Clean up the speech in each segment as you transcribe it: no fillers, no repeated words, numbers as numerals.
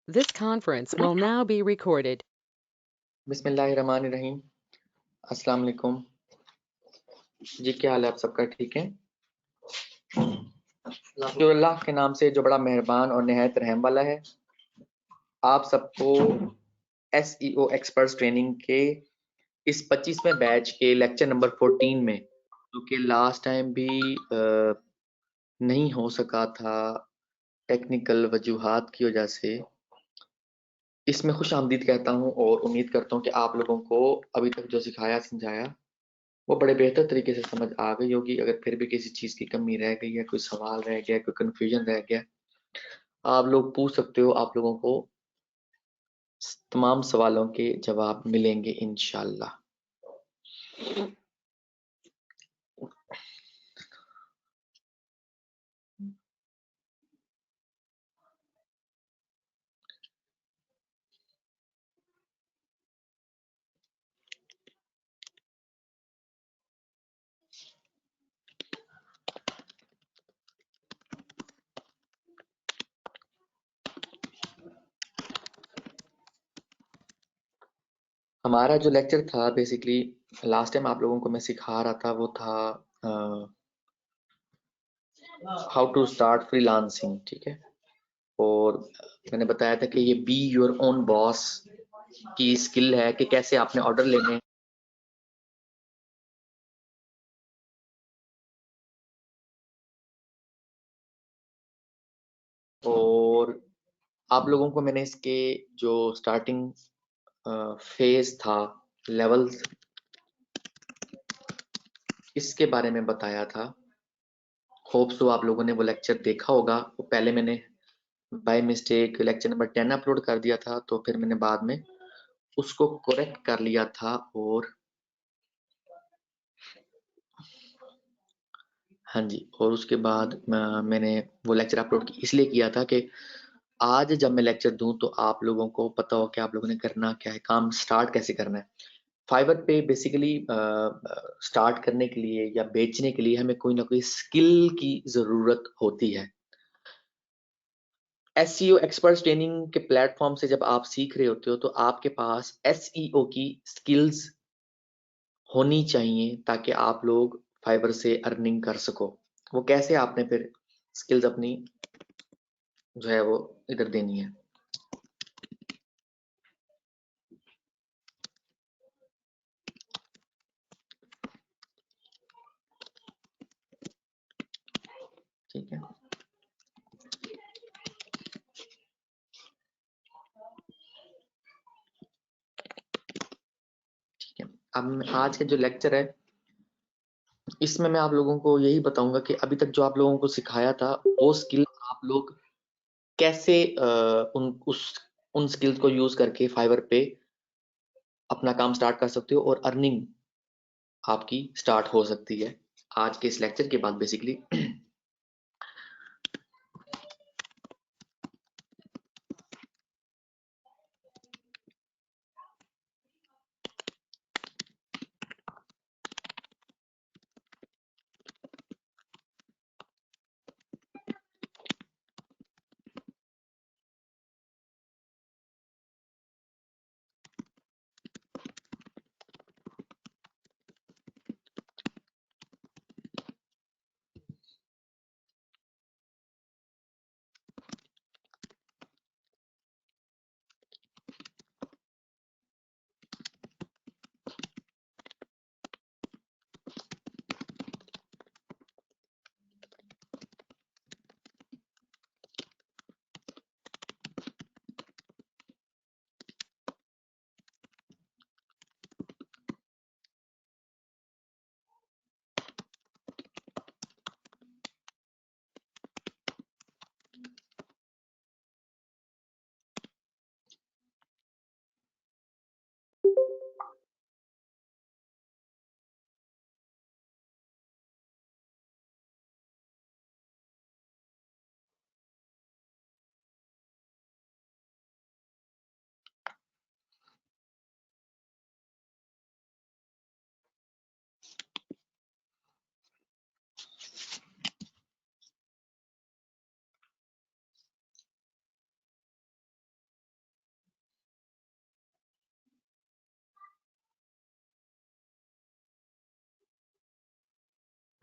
This conference will now be recorded. बिस्मिल्लाहिर्रहमानिर्रहीम। अस्सलाम वालेकुम जी, क्या हाल है आप सबका? ठीक है? जो अल्लाह के नाम से जो बड़ा मेहरबान और निहायत रहम वाला है, आप सबको SEO एक्सपर्ट्स ट्रेनिंग के इस 25वें बैच के लेक्चर नंबर 14 में, जो कि लास्ट टाइम भी नहीं हो सका था टेक्निकल वजूहात की वजह से, इसमें खुश आमदीद कहता हूँ और उम्मीद करता हूँ कि आप लोगों को अभी तक जो सिखाया समझाया वो बड़े बेहतर तरीके से समझ आ गई होगी। अगर फिर भी किसी चीज़ की कमी रह गई है, कोई सवाल रह गया, कोई कन्फ्यूजन रह गया, आप लोग पूछ सकते हो। आप लोगों को तमाम सवालों के जवाब मिलेंगे इंशाल्लाह। हमारा जो लेक्चर था बेसिकली लास्ट टाइम आप लोगों को मैं सिखा रहा था, वो था हाउ टू स्टार्ट फ्रीलांसिंग। ठीक है? और मैंने बताया था कि ये बी योर ओन बॉस की स्किल है कि कैसे आपने ऑर्डर लेने हैं। और आप लोगों को मैंने इसके जो स्टार्टिंग फेज था, लेवल्स, इसके बारे में बताया था। होप सो आप लोगों ने वो लेक्चर देखा होगा। वो पहले मैंने by mistake lecture number 10 upload कर दिया था, तो फिर मैंने बाद में उसको करेक्ट कर लिया था। और हाँ जी, और उसके बाद मैंने वो लेक्चर अपलोड इसलिए किया था कि आज जब मैं लेक्चर दूं तो आप लोगों को पता हो कि आप लोगों ने करना क्या है, काम स्टार्ट कैसे करना है। फाइवर पे बेसिकली स्टार्ट करने के लिए या बेचने के लिए हमें कोई ना कोई स्किल की ज़रूरत होती है। एसईओ एक्सपर्ट ट्रेनिंग के प्लेटफॉर्म से जब आप सीख रहे होते हो तो आपके पास एसईओ की स्किल्स होनी चाहिए ताकि आप लोग फाइवर से अर्निंग कर सको। वो कैसे आपने फिर स्किल्स अपनी जो है वो इधर देनी है। ठीक है? ठीक है, अब आज का जो लेक्चर है इसमें मैं आप लोगों को यही बताऊंगा कि अभी तक जो आप लोगों को सिखाया था वो स्किल आप लोग कैसे उन स्किल्स को यूज करके फाइवर पे अपना काम स्टार्ट कर सकते हो और अर्निंग आपकी स्टार्ट हो सकती है आज के इस लेक्चर के बाद बेसिकली।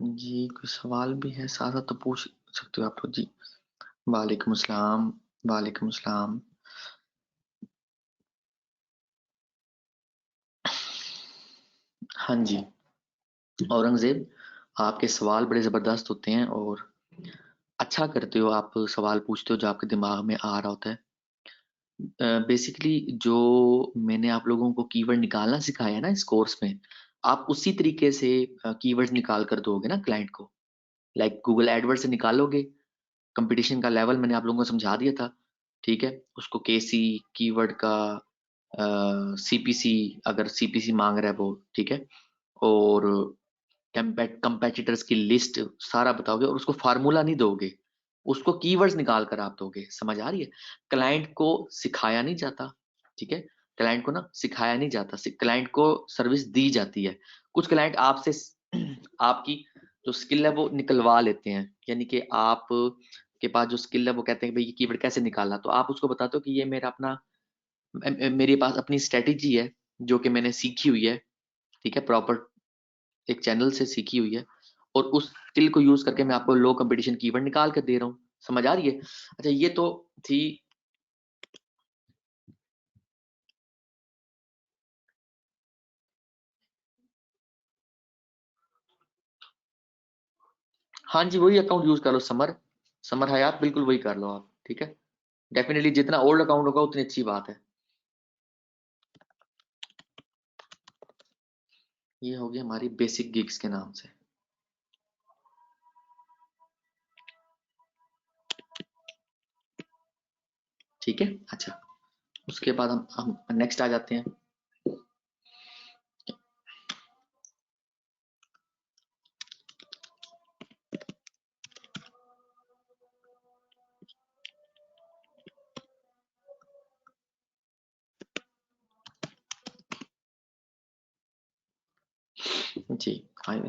जी कोई सवाल भी है साथ साथ तो पूछ सकते हो आप लोग जी। वालेकुम अस्सलाम। वालेकुम अस्सलाम। हाँ जी औरंगजेब, आपके सवाल बड़े ज़बरदस्त होते हैं और अच्छा करते हो आप सवाल पूछते हो जो आपके दिमाग में आ रहा होता है। बेसिकली जो मैंने आप लोगों को कीवर्ड निकालना सिखाया है ना इस कोर्स में, आप उसी तरीके से कीवर्ड्स निकाल कर दोगे ना क्लाइंट को। लाइक गूगल एडवर्ड से निकालोगे, कंपटीशन का लेवल मैंने आप लोगों को समझा दिया था, ठीक है। उसको केसी कीवर्ड का सीपीसी, अगर सीपीसी मांग रहा है वो, ठीक है। और कंपेटिटर्स की लिस्ट सारा बताओगे और उसको फार्मूला नहीं दोगे, उसको कीवर्ड्स निकाल कर आप दोगे। समझ आ रही है? क्लाइंट को सिखाया नहीं जाता, ठीक है। क्लाइंट को ना सिखाया नहीं जाता, क्लाइंट को सर्विस दी जाती है। कुछ क्लाइंट आपसे आपकी जो स्किल है वो निकलवा लेते हैं, यानी कि आप के पास जो स्किल है वो कहते हैं भाई ये कीवर्ड कैसे निकालना, तो आप उसको बताते हो कि ये मेरा अपना मेरे पास अपनी स्ट्रेटेजी है जो कि मैंने सीखी हुई है, ठीक है, प्रॉपर एक चैनल से सीखी हुई है, और उस स्किल को यूज करके मैं आपको लो कंपटीशन कीवर्ड निकाल कर दे रहा हूँ। समझ आ रही है? अच्छा ये तो थी। हाँ जी वही अकाउंट यूज कर लो, समर समर हयात, बिल्कुल वही कर लो आप, ठीक है। डेफिनेटली जितना ओल्ड अकाउंट होगा उतनी अच्छी बात है। ये होगी हमारी बेसिक गिग्स के नाम से, ठीक है। अच्छा उसके बाद हम नेक्स्ट आ जाते हैं। जी आई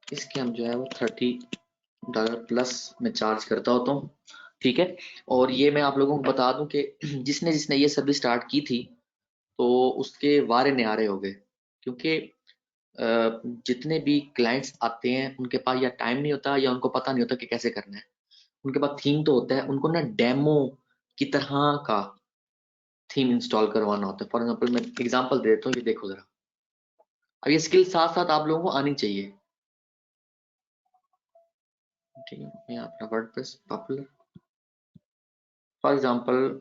इसके हम जो है वो $30 प्लस में चार्ज करता होता हूँ, ठीक है। और ये मैं आप लोगों को बता दूं कि जिसने जिसने ये सर्विस स्टार्ट की थी तो उसके वारे न्यारे हो गए, क्योंकि जितने भी क्लाइंट्स आते हैं उनके पास या टाइम नहीं होता या उनको पता नहीं होता कि कैसे करना है। उनके पास थीम तो होता है, उनको ना डेमो की तरह का थीम इंस्टॉल करवाना होता है। फॉर एग्जाम्पल मैं एग्जांपल दे देता हूँ, ये देखो जरा। अब ये स्किल साथ साथ आप लोगों को आनी चाहिए, ठीक है। मैं अपना WordPress popular, for example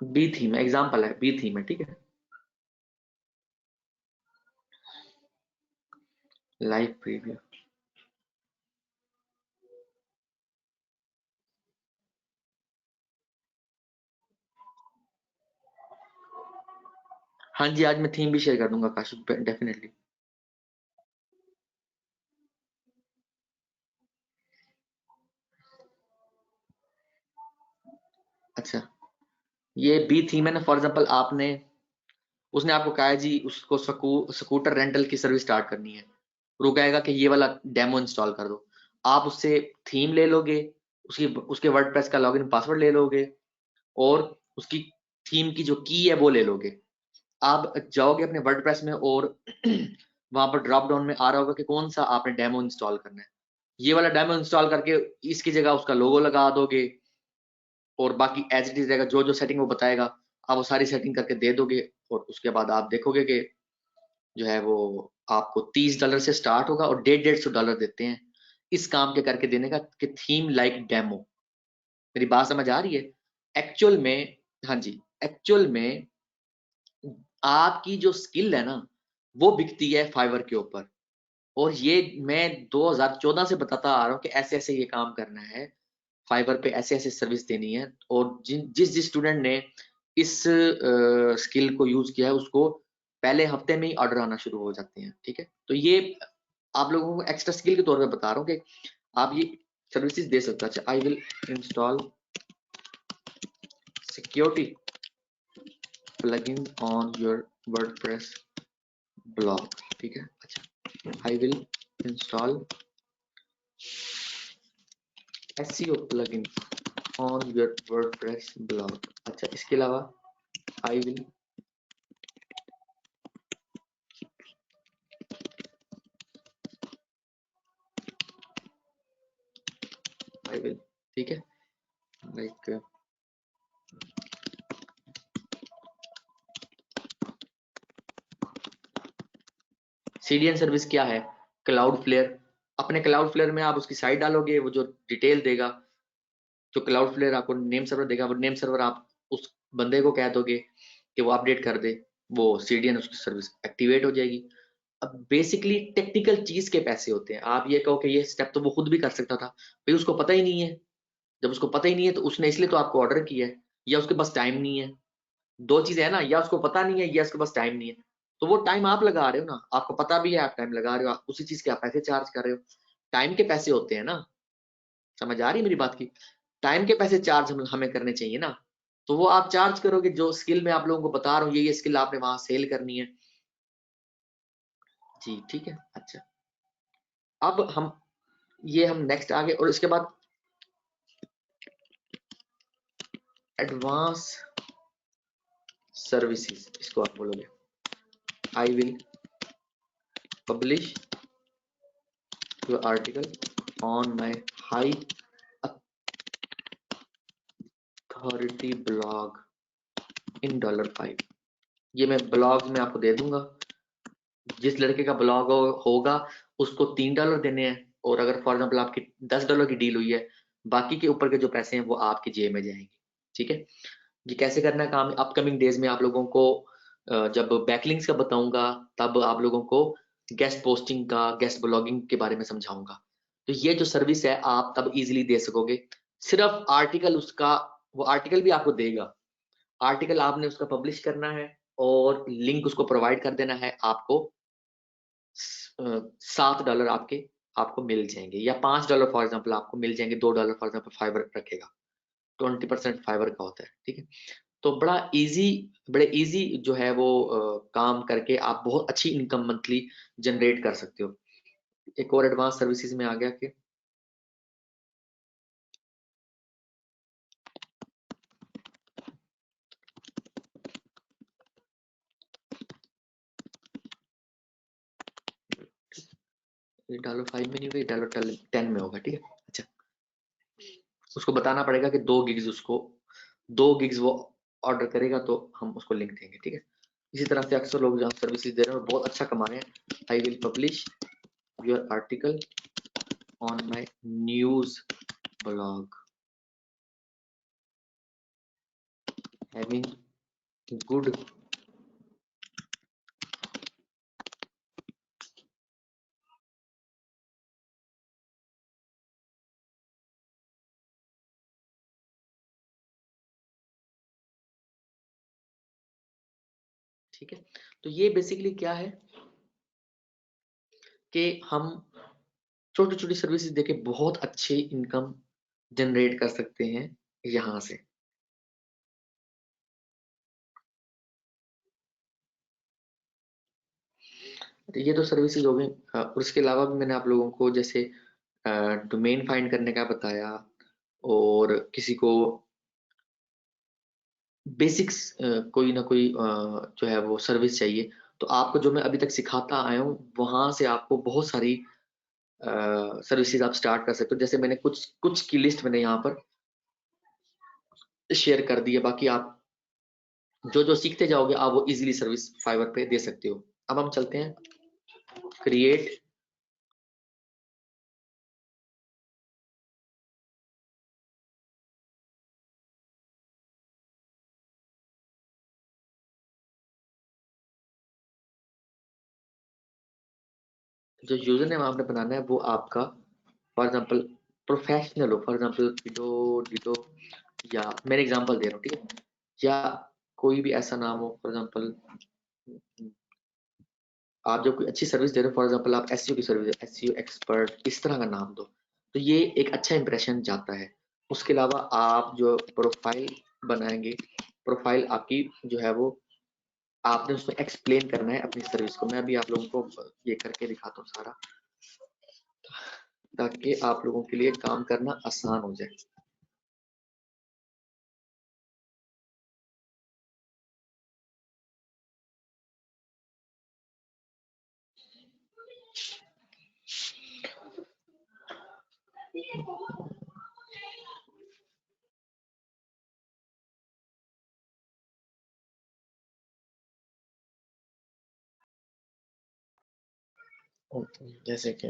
B theme, example है बी थीम है, ठीक है। लाइव प्रीव्यू, हाँ जी आज मैं थीम भी शेयर कर दूंगा काशिफ, डेफिनेटली। अच्छा ये बी थीम है ना, फॉर एग्जांपल आपने, उसने आपको कहा है जी उसको स्कूटर रेंटल की सर्विस स्टार्ट करनी है, वो कहेगा कि ये वाला डेमो इंस्टॉल कर दो। आप उससे थीम ले लोगे, उसकी उसके वर्डप्रेस का लॉगिन पासवर्ड ले लोगे, और उसकी थीम की जो की है वो ले लोगे। आप जाओगे अपने वर्डप्रेस में और वहां पर ड्रॉप डाउन में आ रहा होगा कि कौन सा आपने डेमो इंस्टॉल करना है। ये वाला डेमो इंस्टॉल करके इसकी जगह उसका लोगो लगा दोगे, और बाकी एज इट इज रहेगा, जो जो सेटिंग वो बताएगा आप वो सारी सेटिंग करके दे दोगे। और उसके बाद आप देखोगे कि जो है वो आपको $30 से स्टार्ट होगा और 150-150 देते हैं इस काम के करके देने का, कि थीम लाइक डेमो। मेरी बात समझ आ रही है? एक्चुअल में, हाँ जी, एक्चुअल में आपकी जो स्किल है ना वो बिकती है फाइवर के ऊपर। और ये मैं 2014 से बताता आ रहा हूँ कि ऐसे ऐसे ये काम करना है, फाइवर पे ऐसे ऐसे सर्विस देनी है। और जिस जिस स्टूडेंट ने इस स्किल को यूज किया है उसको पहले हफ्ते में ही ऑर्डर आना शुरू हो जाते हैं। ठीक है, तो ये आप लोगों को एक्स्ट्रा स्किल के तौर पे बता रहा हूँ कि आप ये सर्विसेज दे सकते हो। अच्छा, I will install security plugin on your WordPress blog। ठीक है, अच्छा, I will install SEO plugin on your WordPress blog। अच्छा, इसके अलावा I will ठीक है, लाइक CDN सर्विस क्या है? Cloudflare. अपने क्लाउड फ्लेयर में आप उसकी साइट डालोगे, वो जो डिटेल देगा, जो क्लाउड फ्लेयर आपको नेम सर्वर देगा, वो नेम सर्वर आप उस बंदे को कह दोगे कि वो अपडेट कर दे, वो CDN उसकी सर्विस एक्टिवेट हो जाएगी। अब बेसिकली टेक्निकल चीज के पैसे होते हैं। आप ये कहो कि ये स्टेप तो वो खुद भी कर सकता था, भाई उसको पता ही नहीं है। जब उसको पता ही नहीं है तो उसने इसलिए तो आपको ऑर्डर किया है, या उसके पास टाइम नहीं है। दो चीजें है ना, या उसको पता नहीं है या उसके पास टाइम नहीं है। तो वो टाइम आप लगा रहे हो ना, आपको पता भी है, आप टाइम लगा रहे हो, आप उसी चीज के आप पैसे चार्ज कर रहे हो। टाइम के पैसे होते हैं ना, समझ आ रही है मेरी बात की? टाइम के पैसे चार्ज हमें करने चाहिए ना। तो वो आप चार्ज करोगे, जो स्किल मैं आप लोगों को बता रहा हूँ, ये स्किल आपने वहां सेल करनी है जी। ठीक है, अच्छा, अब हम नेक्स्ट आगे, और इसके बाद एडवांस सर्विसेज, इसको आप बोलोगे I will publish your article on my high authority blog in $5। ये मैं ब्लॉग में आपको दे दूंगा। जिस लड़के का ब्लॉग होगा उसको $3 देने हैं, और अगर फॉर एग्जाम्पल आपकी $10 की डील हुई है, बाकी के ऊपर के जो पैसे हैं वो आपकी जेब में जाएंगे। ठीक है, ये कैसे करना है काम, अपकमिंग डेज में आप लोगों को जब बैकलिंक्स का बताऊंगा, तब आप लोगों को गेस्ट पोस्टिंग का, गेस्ट ब्लॉगिंग के बारे में समझाऊंगा। तो ये जो सर्विस है आप तब इजीली दे सकोगे। सिर्फ आर्टिकल उसका, वो आर्टिकल भी आपको देगा, आर्टिकल आपने उसका पब्लिश करना है और लिंक उसको प्रोवाइड कर देना है। आपको $7 आपको मिल जाएंगे, या $5 फॉर एग्जाम्पल आपको मिल जाएंगे। $2 फॉर एग्जाम्पल फाइवर रखेगा, 20% फाइवर का होता है। ठीक है, तो बड़े इजी जो है वो काम करके आप बहुत अच्छी इनकम मंथली जनरेट कर सकते हो। एक और एडवांस सर्विसेज में आ गया कि $5 में नहीं होगा, $10 में होगा। ठीक है, अच्छा, उसको बताना पड़ेगा कि 2 गिग्स वो ऑर्डर करेगा तो हम उसको लिंक देंगे। ठीक है, इसी तरह से अक्सर लोग जहाँ सर्विसेज दे रहे हैं और बहुत अच्छा कमा रहे हैं। आई will publish your article on my news blog having good ठीक है, तो ये बेसिकली क्या है कि हम छोटी छोटी सर्विसेज देके बहुत अच्छे इनकम जनरेट कर सकते हैं यहाँ से। तो ये तो सर्विसेज हो गई। और उसके अलावा भी मैंने आप लोगों को जैसे डोमेन फाइंड करने का बताया, और किसी को बेसिक्स कोई ना कोई जो है वो सर्विस चाहिए, तो आपको जो मैं अभी तक सिखाता आया हूँ वहां से आपको बहुत सारी सर्विसेज आप स्टार्ट कर सकते हो। जैसे मैंने कुछ कुछ की लिस्ट मैंने यहाँ पर शेयर कर दी है, बाकी आप जो जो सीखते जाओगे आप वो इजीली सर्विस फाइवर पे दे सकते हो। अब हम चलते हैं क्रिएट जो यूजर नेम आपने बनाना है वो आपका फॉर एग्जांपल प्रोफेशनल हो, फॉर एग्जांपल डिडो डिडो, या मेरे एग्जांपल दे रहा हूँ। ठीक है, या कोई भी ऐसा नाम हो, फॉर एग्जांपल आप जब कोई अच्छी सर्विस दे रहे हो, फॉर एग्जांपल आप एसईओ की सर्विस, एसईओ एक्सपर्ट, इस तरह का नाम दो, तो ये एक अच्छा इंप्रेशन जाता है। उसके अलावा आप जो प्रोफाइल बनाएंगे, प्रोफाइल आपकी जो है वो आपने उसमें एक्सप्लेन करना है अपनी सर्विस को। मैं अभी आप लोगों को ये करके दिखाता हूँ सारा, ताकि आप लोगों के लिए काम करना आसान हो जाए। जैसे कि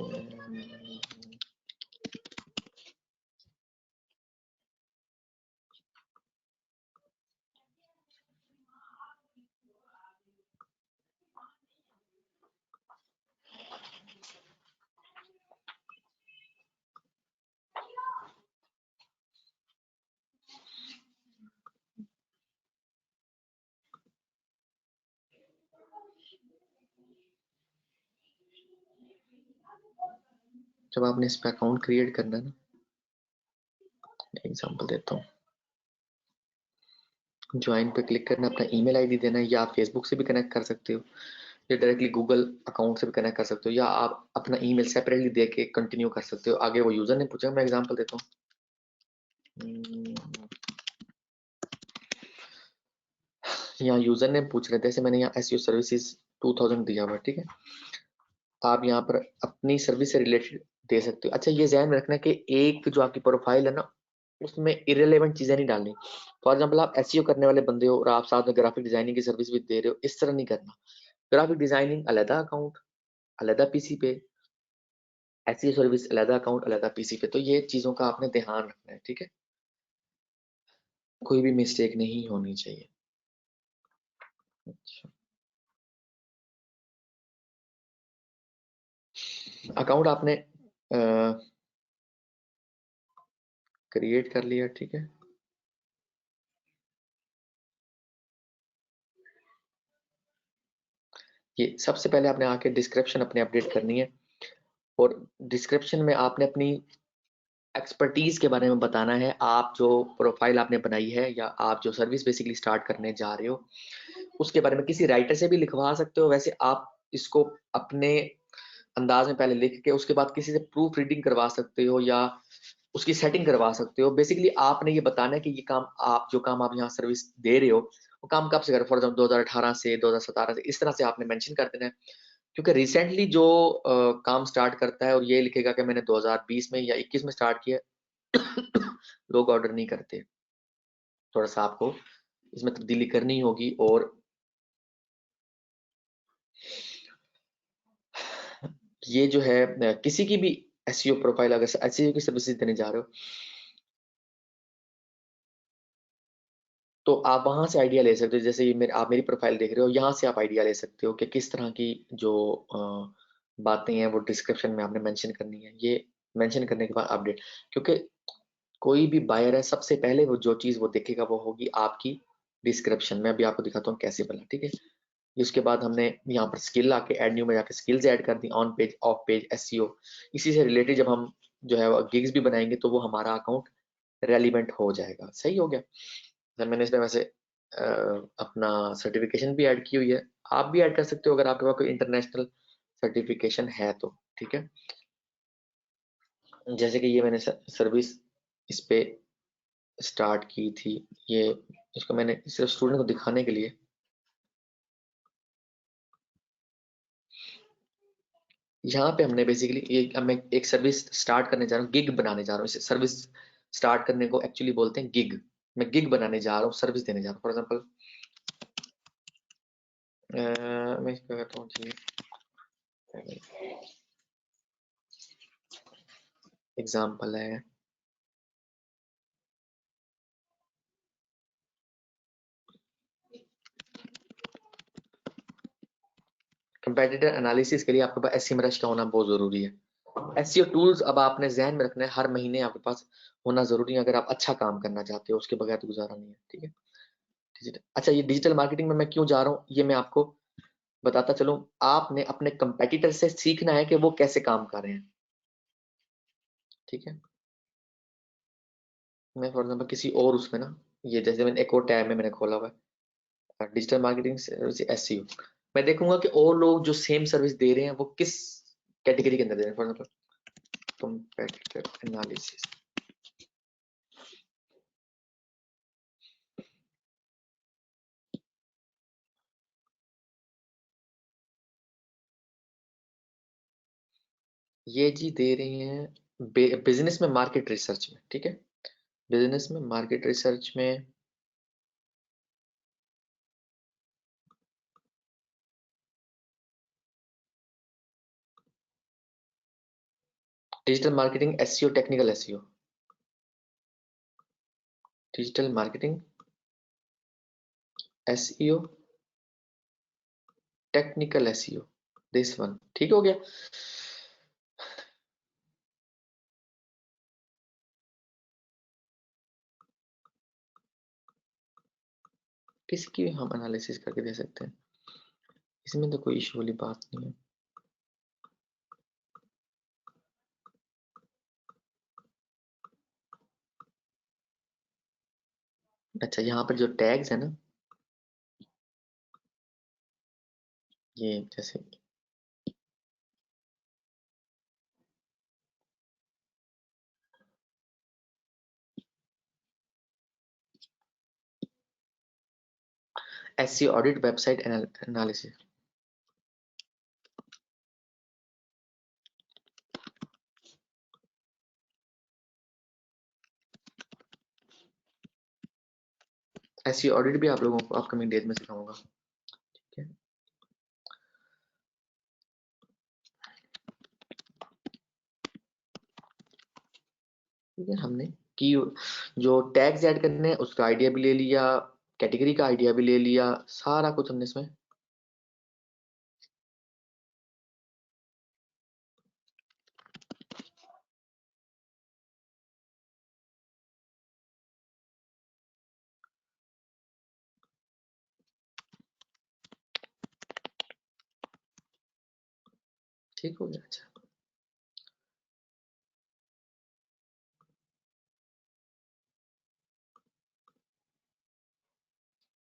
जब आपने इस पे अकाउंट क्रिएट करना है ना, एग्जांपल देता हूँ, ज्वाइन पे क्लिक करना, अपना ईमेल आईडी देना है, या आप फेसबुक से भी कनेक्ट कर सकते हो, या डायरेक्टली गूगल अकाउंट से भी कनेक्ट कर सकते हो, या आप अपना ईमेल सेपरेटली दे के कंटिन्यू कर सकते हो। आगे वो यूजर ने पूछा, मैं एग्जांपल देता हूँ, यहाँ यूजर ने पूछ रहे थे, जैसे मैंने यहाँ एसईओ सर्विसेज 2000 दिया हुआ है, ठीक है। आप यहाँ पर अपनी सर्विस से रिलेटेड दे सकते हो। अच्छा, ये ध्यान में रखना कि एक जो आपकी प्रोफाइल है ना, उसमें इरेलेवेंट चीजें नहीं डालनी। फॉर एग्जांपल आप एसईओ करने वाले बंदे हो और आप साथ में ग्राफिक डिजाइनिंग की सर्विस भी दे रहे हो, इस तरह नहीं करना। ग्राफिक डिजाइनिंग अलग अकाउंट, अलग पीसी पे, एसईओ सर्विस अलग अकाउंट, अलग पीसी पे। तो ये चीजों का आपने ध्यान रखना है, ठीक है। कोई भी मिस्टेक नहीं होनी चाहिए। अच्छा, अकाउंट आपने क्रिएट कर लिया, ठीक है। ये सबसे पहले आपने आके डिस्क्रिप्शन अपने अपडेट करनी है, और डिस्क्रिप्शन में आपने अपनी एक्सपर्टीज के बारे में बताना है। आप जो प्रोफाइल आपने बनाई है, या आप जो सर्विस बेसिकली स्टार्ट करने जा रहे हो, उसके बारे में किसी राइटर से भी लिखवा सकते हो। वैसे आप इसको अपने अंदाज में पहले लिख के उसके बाद किसी से प्रूफ रीडिंग करवा सकते हो, या उसकी सेटिंग करवा सकते हो। बेसिकली आपने ये बताना है कि ये काम, आप जो काम आप यहाँ सर्विस दे रहे हो, वो काम कब से कर, फॉर एग्जाम्पल 2018 से, 2017 से, इस तरह से आपने मेंशन कर देना है। क्योंकि रिसेंटली जो काम स्टार्ट करता है और ये लिखेगा कि मैंने 2020 में या 21 में स्टार्ट किया, लोग ऑर्डर नहीं करते। थोड़ा सा आपको इसमें तब्दीली करनी होगी। और ये जो है किसी की भी एसईओ प्रोफाइल, अगर एसईओ की सर्विसेज देने जा रहे हो, तो आप वहां से आइडिया ले सकते हो। जैसे ये आप मेरी प्रोफाइल देख रहे हो, यहाँ से आप आइडिया ले सकते हो कि किस तरह की जो बातें हैं वो डिस्क्रिप्शन में आपने मेंशन करनी है। ये मेंशन करने के बाद अपडेट, क्योंकि कोई भी बायर है, सबसे पहले वो जो चीज वो देखेगा वो होगी आपकी डिस्क्रिप्शन में। अभी आपको दिखाता हूँ कैसे बना, ठीक है। इसके बाद हमने यहाँ पर स्किल आके ऐड न्यू में जाके स्किल्स ऐड कर दी, on page, off page, SEO. इसी से रिलेटेड जब हम जो है गिग्स भी बनाएंगे, तो वो हमारा अकाउंट रेलिवेंट हो जाएगा। सही हो गया। सर मैंने इसमें वैसे अपना सर्टिफिकेशन भी ऐड की हुई है, आप भी ऐड कर सकते हो अगर आपके पास कोई इंटरनेशनल सर्टिफिकेशन है तो, ठीक है। जैसे कि ये मैंने सर्विस इस पे स्टार्ट की थी, ये इसको मैंने सिर्फ स्टूडेंट को दिखाने के लिए, यहाँ पे हमने बेसिकली ये, मैं एक सर्विस स्टार्ट करने जा रहा हूँ, गिग बनाने जा रहा हूँ। इसे सर्विस स्टार्ट करने को एक्चुअली बोलते हैं गिग। मैं गिग बनाने जा रहा हूँ, सर्विस देने जा रहा हूँ। फॉर एग्जाम्पल मैं इसको कहता हूँ जी, एग्जाम्पल है कंपेटिटर एनालिसिस के लिए आपके पास एसईएमरुश का होना बहुत जरूरी है। एसईओ टूल्स अब आपने ध्यान में रखना है, हर महीने आपके पास होना जरूरी है अगर आप अच्छा काम करना चाहते हो, उसके बगैर तो गुजारा नहीं है, ठीक है। अच्छा, ये डिजिटल मार्केटिंग में मैं क्यों जा रहा हूँ ये मैं आपको बताता चलूं। आपने अपने कंपेटिटर से सीखना है कि वो कैसे काम कर रहे हैं, ठीक है। मैं फॉर एग्जाम्पल किसी और उसमें ना, ये जैसे मैंने एक और टैब में मैंने खोला हुआ है डिजिटल मार्केटिंग एसईओ, मैं देखूंगा कि और लोग जो सेम सर्विस दे रहे हैं वो किस कैटेगरी के अंदर दे रहे हैं। फॉर एग्जाम्पल कंपेटिटर एनालिसिस, ये जी दे रही हैं बिजनेस में मार्केट रिसर्च में, ठीक है। बिजनेस में मार्केट रिसर्च में digital marketing SEO, technical SEO, digital marketing SEO, technical SEO, this one, ठीक हो गया। किसकी हम एनालिसिस करके दे सकते हैं, इसमें तो कोई इशू वाली बात नहीं है। अच्छा, यहाँ पर जो टैग्स है ना, ये जैसे SEO audit website analysis, SEO audit भी आप लोगों को अपकमिंग डेज में सिखाऊंगा, ठीक है। ठीक है, हमने की जो टैग्स ऐड करने हैं उसका आइडिया भी ले लिया, कैटेगरी का आइडिया भी ले लिया, सारा कुछ हमने इसमें ठीक हो गया। अच्छा,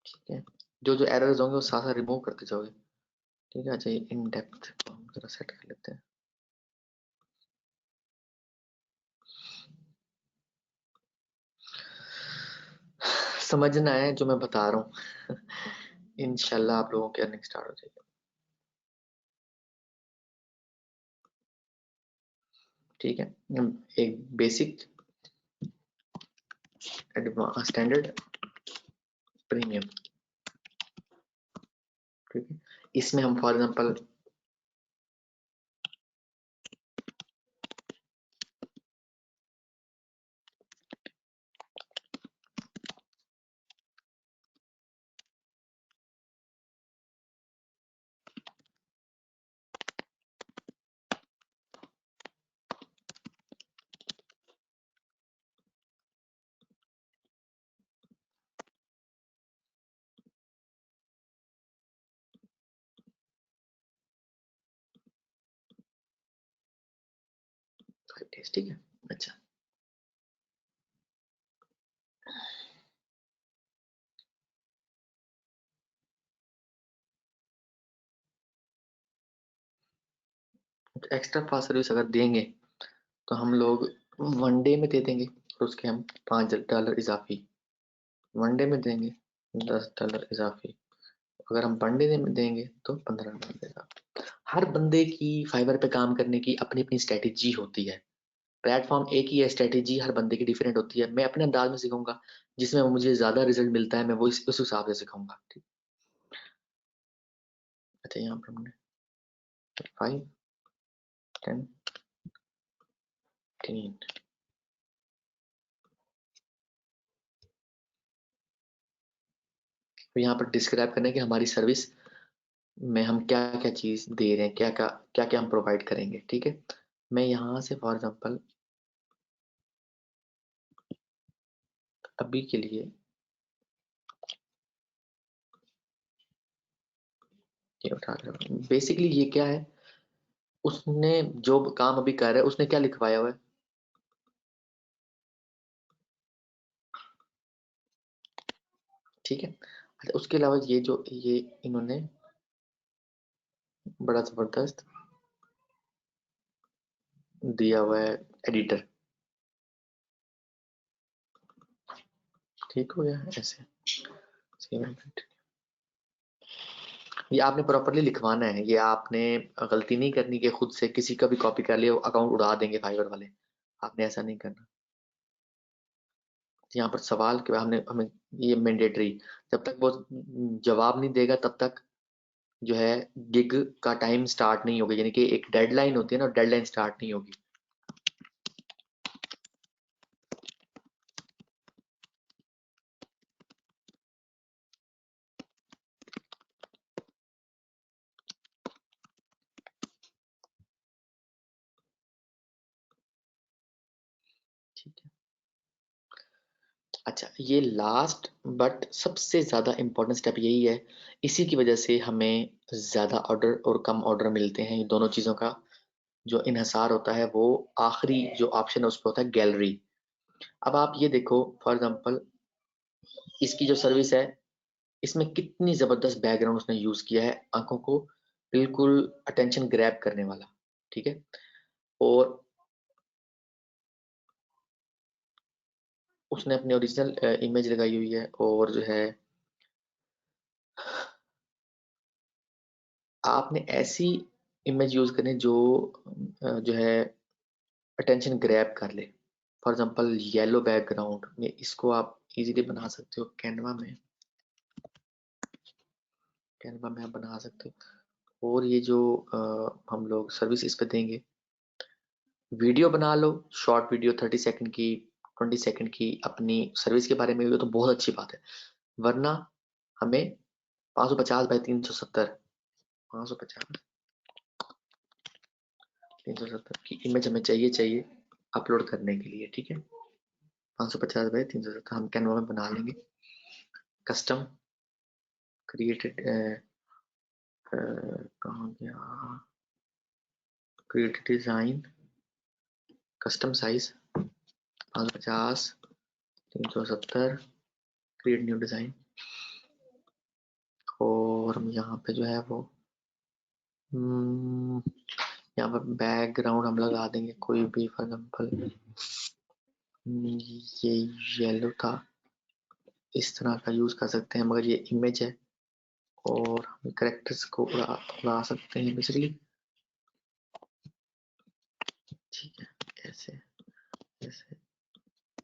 ठीक है, जो जो एरर्स होंगे वो साथ साथ रिमूव करते जाओगे, ठीक है। अच्छा, ये इन डेप्थ हम जरा सेट कर लेते हैं। समझना है जो मैं बता रहा हूँ इंशाल्लाह आप लोगों की अर्निंग स्टार्ट हो जाएगी, ठीक है। एक बेसिक, स्टैंडर्ड, प्रीमियम, ठीक है। इसमें हम फॉर एग्जांपल ठीक है। अच्छा, एक्स्ट्रा फास्ट सर्विस अगर देंगे तो हम लोग वन डे में दे देंगे, और उसके हम $5 इजाफी वन डे में देंगे, $10 इजाफी। अगर हम वन डे में देंगे तो $15 इजाफी। हर बंदे की फाइवर पे काम करने की अपनी अपनी स्ट्रेटेजी होती है, प्लेटफॉर्म एक ही है, स्ट्रेटेजी हर बंदे की डिफरेंट होती है। मैं अपने अंदाज में सिखाऊंगा, जिसमें मुझे ज्यादा रिजल्ट मिलता है मैं वो उस हिसाब से सिखाऊंगा, ठीक। अच्छा, यहाँ पर हमने 5, 10, 15, तो यहाँ पर डिस्क्राइब करना है कि हमारी सर्विस में हम क्या क्या चीज दे रहे हैं, क्या क्या हम प्रोवाइड करेंगे, ठीक है। मैं यहाँ से फॉर एग्जांपल अभी के लिए ये उठा कर बेसिकली ये क्या है, उसने जो काम अभी कर रहा है उसने क्या लिखवाया हुआ है, ठीक है। अच्छा, उसके अलावा ये जो ये इन्होंने बड़ा जबरदस्त दिया हुआ है एडिटर, ठीक हो गया ऐसे। Save and print। ये आपने प्रॉपरली लिखवाना है, ये आपने गलती नहीं करनी कि खुद से किसी का भी कॉपी कर लिया अकाउंट उड़ा देंगे फाइवर वाले, आपने ऐसा नहीं करना। यहाँ पर सवाल के हमने हमें ये मैंडेटरी, जब तक वो जवाब नहीं देगा तब तक जो है गिग का टाइम स्टार्ट नहीं होगा, यानी कि एक डेडलाइन होती है ना, डेडलाइन स्टार्ट नहीं होगी। ठीक है। अच्छा, ये लास्ट बट सबसे ज्यादा इंपॉर्टेंट स्टेप यही है, इसी की वजह से हमें ज्यादा ऑर्डर और कम ऑर्डर मिलते हैं। ये दोनों चीजों का जो इन्हिसार होता है वो आखिरी जो ऑप्शन है उस पर होता है, गैलरी। अब आप ये देखो फॉर एग्जांपल, इसकी जो सर्विस है, इसमें कितनी जबरदस्त बैकग्राउंड उसने यूज किया है, आंखों को बिल्कुल अटेंशन ग्रैब करने वाला, ठीक है। और उसने अपनी ओरिजिनल इमेज लगाई हुई है, और जो है आपने ऐसी इमेज यूज करनी जो जो है अटेंशन ग्रैब कर ले। फॉर एग्जांपल येलो बैकग्राउंड में इसको आप इजीली बना सकते हो कैनवा में, कैनवा में आप बना सकते हो। और ये जो हम लोग सर्विस इस पे देंगे, वीडियो बना लो, शॉर्ट वीडियो 30 सेकंड की, 20 सेकंड की अपनी सर्विस के बारे में, भी तो बहुत अच्छी बात है। वरना हमें 550 बाई 370, 550 370 की इमेज हमें चाहिए अपलोड करने के लिए, ठीक है। 550 बाई 370 हम कैनवा में बना लेंगे। कस्टम क्रिएटेड, कहाँ गया, created design, custom size 550 370, create new design. और हम यहाँ पे जो है वो यहाँ पर बैकग्राउंड हम लगा देंगे कोई भी, फॉर एग्जाम्पल ये येलो था, इस तरह का यूज कर सकते हैं, मगर ये इमेज है और हम करेक्टर्स को उड़ा सकते हैं बेसिकली, ठीक है। ऐसे ऐसे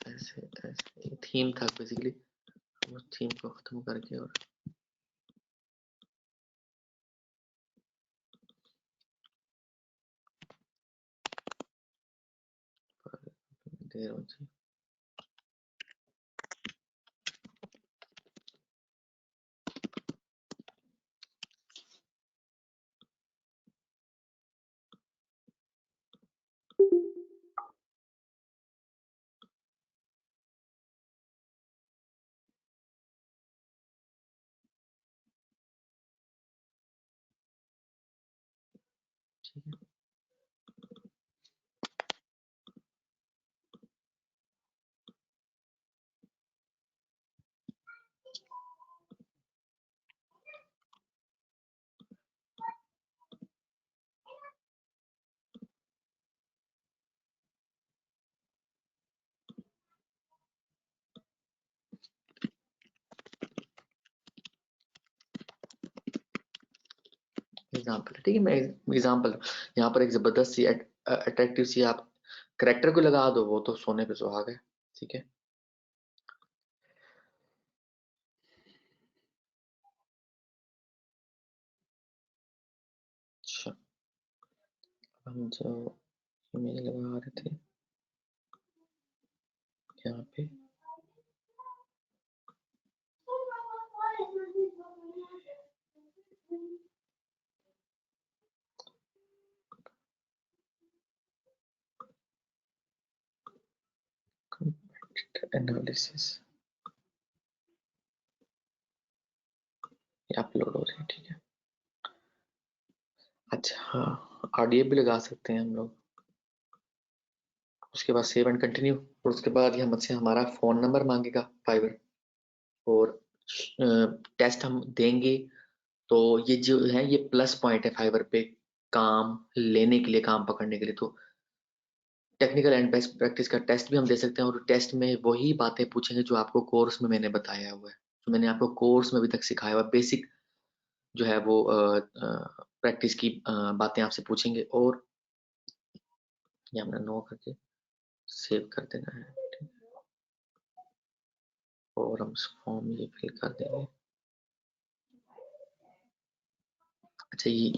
ऐसे ऐसे थीम था बेसिकली, हम उस थीम को खत्म करके और दे रहा हूँ। ठीक है। एग्जाम्पल, ठीक है, मैं एग्जाम्पल यहाँ पर एक जबरदस्त सी अट्रैक्टिव सी आप करेक्टर को लगा दो, वो तो सोने पे सुहागा है, ठीक है। अच्छा, हम जो इमेज लगा रहे थे यहाँ पे, एनालिसिस अपलोड हो रही है, ठीक है। अच्छा, RDF भी लगा सकते हैं हम लोग। उसके बाद सेव एंड कंटिन्यू, और उसके बाद ये हमसे हमारा फ़ोन नंबर मांगेगा फाइवर, और टेस्ट हम देंगे। तो ये जो है ये प्लस पॉइंट है फाइवर पे काम लेने के लिए, काम पकड़ने के लिए। तो टेक्निकल एंड बेस्ट प्रैक्टिस का टेस्ट भी हम दे सकते हैं, और टेस्ट में वही बातें पूछेंगे जो आपको कोर्स में मैंने बताया हुआ है, जो मैंने आपको कोर्स में अभी तक सिखाया हुआ बेसिक जो है वो प्रैक्टिस की बातें आपसे पूछेंगे। और ये हमने नो करके सेव कर देना है, ठीक है? और हम फॉर्म ये फिल कर देंगे। अच्छा, ये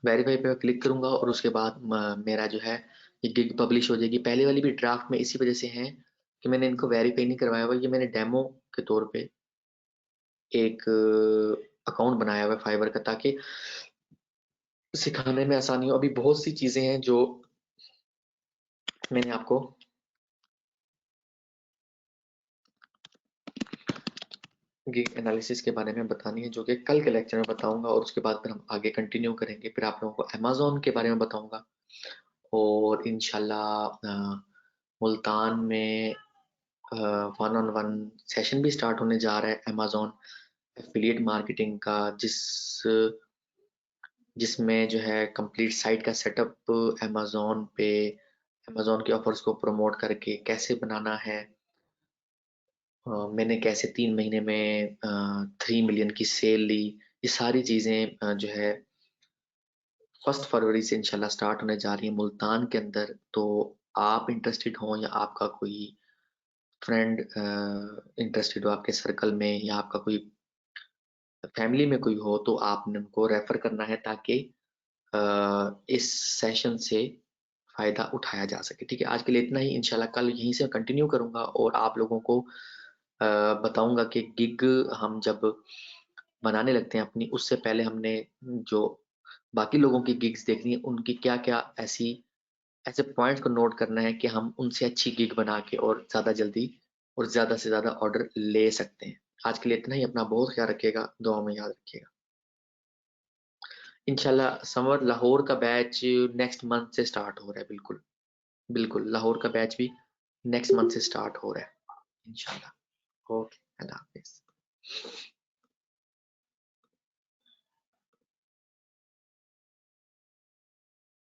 वेरीफाई पे क्लिक करूंगा और उसके बाद मेरा जो है ये गिग पब्लिश हो जाएगी। पहले वाली भी ड्राफ्ट में इसी वजह से है कि मैंने इनको वेरीफाई नहीं करवाया हुआ, ये मैंने डेमो के तौर पे एक अकाउंट बनाया हुआ है फाइवर का, ताकि सिखाने में आसानी हो। अभी बहुत सी चीजें हैं जो मैंने आपको गिग एनालिसिस के बारे में बतानी है, जो कि कल के लेक्चर में बताऊंगा, और उसके बाद फिर हम आगे कंटिन्यू करेंगे। फिर आप लोगों को अमेज़न के बारे में बताऊंगा, और इंशाल्लाह मुल्तान में वन ऑन वन सेशन भी स्टार्ट होने जा रहा है अमेज़न एफिलिएट मार्केटिंग का, जिसमें जो है कंप्लीट साइट का सेटअप अमेज़न पे अमेज़न के ऑफर्स को प्रमोट करके कैसे बनाना है। मैंने कैसे 3 महीने में 3 मिलियन की सेल ली, ये सारी चीज़ें जो है 1 फरवरी से इंशाल्लाह स्टार्ट होने जा रही है मुल्तान के अंदर। तो आप इंटरेस्टेड हो, या आपका कोई फ्रेंड इंटरेस्टेड हो आपके सर्कल में, या आपका कोई फैमिली में कोई हो, तो आपने उनको रेफर करना है, ताकि इस सेशन से फ़ायदा उठाया जा सके। ठीक है, आज के लिए इतना ही। इंशाल्लाह कल यहीं से कंटिन्यू करूँगा, और आप लोगों को बताऊँगा कि गिग हम जब बनाने लगते हैं अपनी, उससे पहले हमने जो बाकी लोगों की गिग्स देखनी है, उनकी क्या-क्या ऐसे पॉइंट्स को नोट करना है कि हम उनसे अच्छी गिग बना के और ज़्यादा जल्दी और ज़्यादा से ज़्यादा ऑर्डर ले सकते हैं। आज के लिए इतना ही। अपना बहुत ख्याल रखिएगा, दुआ में याद रखिएगा। इंशाल्लाह समर लाहौर का बैच नेक्स्ट मंथ से स्टार्ट हो रहा है। बिल्कुल, बिल्कुल लाहौर का बैच भी नेक्स्ट मंथ से स्टार्ट हो रहा है इंशाल्लाह। ओके, अल्लाह हाफ़िज़।